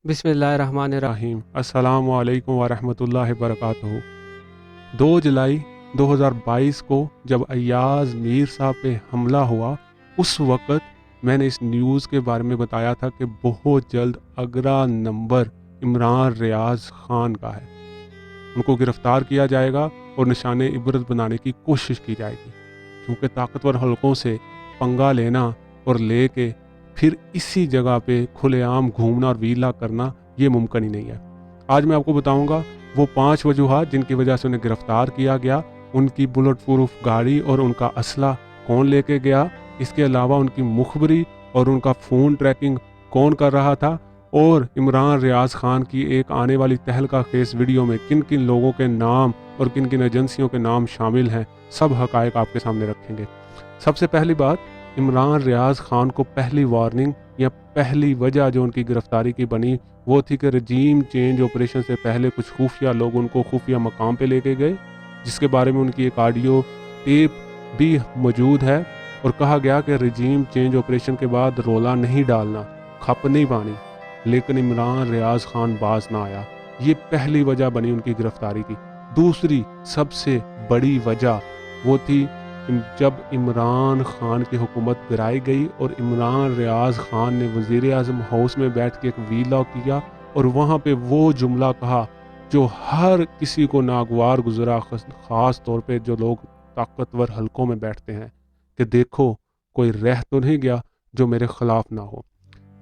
بسم اللہ الرحمن الرحیم۔ رحیم السلام علیکم ورحمۃ اللہ وبرکاتہ۔ 2 جولائی 2022 کو جب ایاز میر صاحب پہ حملہ ہوا، اس وقت میں نے اس نیوز کے بارے میں بتایا تھا کہ بہت جلد اگلا نمبر عمران ریاض خان کا ہے، ان کو گرفتار کیا جائے گا اور نشان عبرت بنانے کی کوشش کی جائے گی، کیونکہ طاقتور حلقوں سے پنگا لینا اور لے کے پھر اسی جگہ پہ کھلے عام گھومنا اور ویلا کرنا یہ ممکن ہی نہیں ہے۔ آج میں آپ کو بتاؤں گا وہ 5 وجوہات جن کی وجہ سے انہیں گرفتار کیا گیا، ان کی بلٹ پروف گاڑی اور ان کا اسلحہ کون لے کے گیا، اس کے علاوہ ان کی مخبری اور ان کا فون ٹریکنگ کون کر رہا تھا، اور عمران ریاض خان کی ایک آنے والی تہلکہ خیز ویڈیو میں کن کن لوگوں کے نام اور کن کن ایجنسیوں کے نام شامل ہیں، سب حقائق آپ کے سامنے رکھیں گے۔ سب سے پہلی بات، عمران ریاض خان کو پہلی وارننگ یا پہلی وجہ جو ان کی گرفتاری کی بنی وہ تھی کہ رجیم چینج آپریشن سے پہلے کچھ خفیہ لوگ ان کو خفیہ مقام پہ لے کے گئے، جس کے بارے میں ان کی ایک آڈیو ٹیپ بھی موجود ہے، اور کہا گیا کہ رجیم چینج آپریشن کے بعد رولا نہیں ڈالنا، کھپ نہیں پانی، لیکن عمران ریاض خان باز نہ آیا۔ یہ پہلی وجہ بنی ان کی گرفتاری کی۔ دوسری سب سے بڑی وجہ وہ تھی جب عمران خان کی حکومت گرائی گئی اور عمران ریاض خان نے وزیر اعظم ہاؤس میں بیٹھ کے ایک ویلا کیا اور وہاں پہ وہ جملہ کہا جو ہر کسی کو ناگوار گزرا، خاص طور پہ جو لوگ طاقتور حلقوں میں بیٹھتے ہیں، کہ دیکھو کوئی رہ تو نہیں گیا جو میرے خلاف نہ ہو۔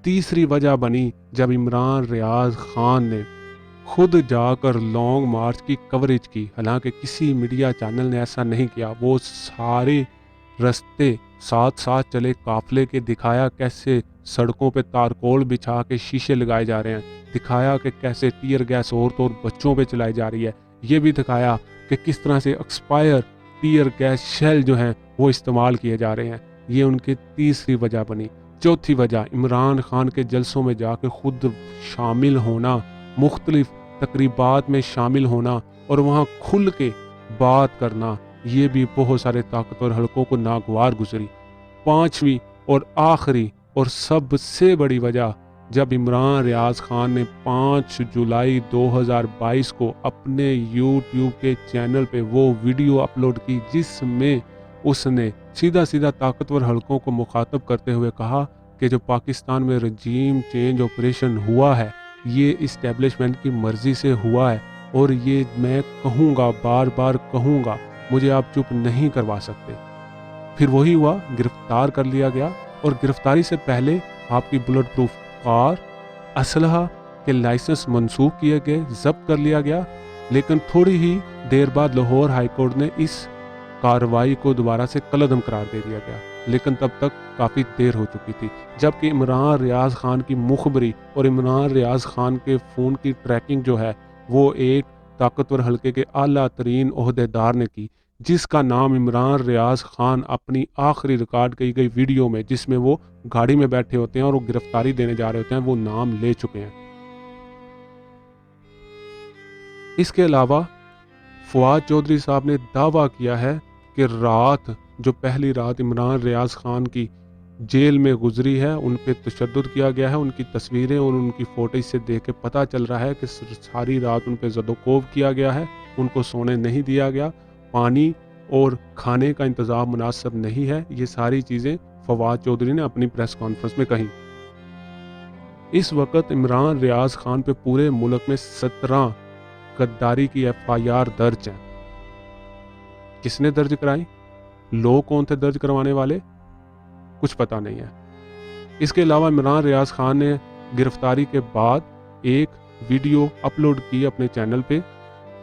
تیسری وجہ بنی جب عمران ریاض خان نے خود جا کر لانگ مارچ کی کوریج کی، حالانکہ کسی میڈیا چینل نے ایسا نہیں کیا۔ وہ سارے رستے ساتھ ساتھ چلے قافلے کے، دکھایا کیسے سڑکوں پہ تارکول بچھا کے شیشے لگائے جا رہے ہیں، دکھایا کہ کیسے ٹیئر گیس عورتوں اور بچوں پہ چلائی جا رہی ہے، یہ بھی دکھایا کہ کس طرح سے ایکسپائر ٹیئر گیس شیل جو ہیں وہ استعمال کیے جا رہے ہیں۔ یہ ان کی تیسری وجہ بنی۔ چوتھی وجہ، عمران خان کے جلسوں میں جا کے خود شامل ہونا، مختلف تقریبات میں شامل ہونا اور وہاں کھل کے بات کرنا، یہ بھی بہت سارے طاقتور حلقوں کو ناگوار گزری۔ پانچویں اور آخری اور سب سے بڑی وجہ، جب عمران ریاض خان نے 5 جولائی 2022 کو اپنے یوٹیوب کے چینل پہ وہ ویڈیو اپلوڈ کی جس میں اس نے سیدھا طاقتور حلقوں کو مخاطب کرتے ہوئے کہا کہ جو پاکستان میں رجیم چینج آپریشن ہوا ہے یہ اسٹیبلشمنٹ کی مرضی سے ہوا ہے، اور یہ میں کہوں گا، بار بار کہوں گا، مجھے آپ چپ نہیں کروا سکتے۔ پھر وہی ہوا، گرفتار کر لیا گیا، اور گرفتاری سے پہلے آپ کی بلٹ پروف کار، اسلحہ کے لائسنس منسوخ کیے گئے، ضبط کر لیا گیا، لیکن تھوڑی ہی دیر بعد لاہور ہائی کورٹ نے اس کارروائی کو دوبارہ سے کالعدم قرار دے دیا گیا، لیکن تب تک کافی دیر ہو چکی تھی، جبکہ عمران ریاض خان کی مخبری اور عمران ریاض خان کے فون کی ٹریکنگ جو ہے وہ ایک طاقتور حلقے کے اعلیٰ ترین عہدیدار نے کی، جس کا نام عمران ریاض خان اپنی آخری ریکارڈ کی گئی ویڈیو میں، جس میں وہ گاڑی میں بیٹھے ہوتے ہیں اور وہ گرفتاری دینے جا رہے ہوتے ہیں، وہ نام لے چکے ہیں۔ اس کے علاوہ فواد چودھری صاحب نے دعویٰ کیا ہے کہ رات جو پہلی رات عمران ریاض خان کی جیل میں گزری ہے ان پہ تشدد کیا گیا ہے، ان کی تصویریں اور ان کی فوٹیج سے دیکھ کے پتہ چل رہا ہے کہ ساری رات ان پہ زد و کوب کیا گیا ہے، ان کو سونے نہیں دیا گیا، پانی اور کھانے کا انتظام مناسب نہیں ہے۔ یہ ساری چیزیں فواد چودھری نے اپنی پریس کانفرنس میں کہیں۔ اس وقت عمران ریاض خان پہ پورے ملک میں 17 غداری کی FIR درج ہیں۔ کس نے درج کرائی؟ لوگ کون تھے درج کروانے والے؟ کچھ پتہ نہیں ہے۔ اس کے علاوہ عمران ریاض خان نے گرفتاری کے بعد ایک ویڈیو اپلوڈ کی اپنے چینل پہ،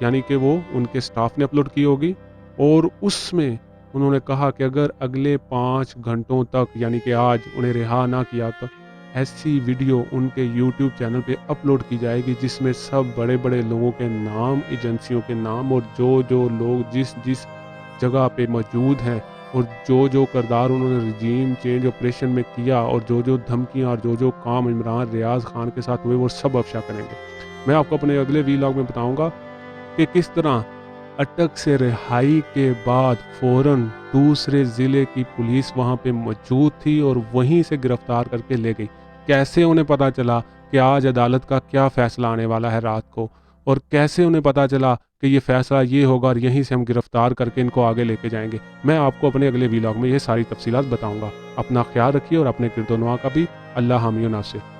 یعنی کہ وہ ان کے سٹاف نے اپلوڈ کی ہوگی، اور اس میں انہوں نے کہا کہ اگر اگلے 5 گھنٹوں تک، یعنی کہ آج، انہیں رہا نہ کیا تو ایسی ویڈیو ان کے یوٹیوب چینل پہ اپلوڈ کی جائے گی جس میں سب بڑے بڑے لوگوں کے نام، ایجنسیوں کے نام، اور جو لوگ جس جگہ پہ موجود ہیں اور جو کردار انہوں نے رجیم چینج آپریشن میں کیا، اور جو دھمکیاں اور جو کام عمران ریاض خان کے ساتھ ہوئے، وہ سب افشا کریں گے۔ میں آپ کو اپنے اگلے ویلاگ میں بتاؤں گا کہ کس طرح اٹک سے رہائی کے بعد فوراً دوسرے ضلع کی پولیس وہاں پہ موجود تھی اور وہیں سے گرفتار کر کے لے گئی۔ کیسے انہیں پتا چلا کہ آج عدالت کا کیا فیصلہ آنے والا ہے رات کو، اور کیسے انہیں پتہ چلا کہ یہ فیصلہ یہ ہوگا اور یہیں سے ہم گرفتار کر کے ان کو آگے لے کے جائیں گے۔ میں آپ کو اپنے اگلے ویلاگ میں یہ ساری تفصیلات بتاؤں گا۔ اپنا خیال رکھیے اور اپنے گرد و نواح کا بھی۔ اللہ حامی و ناصر۔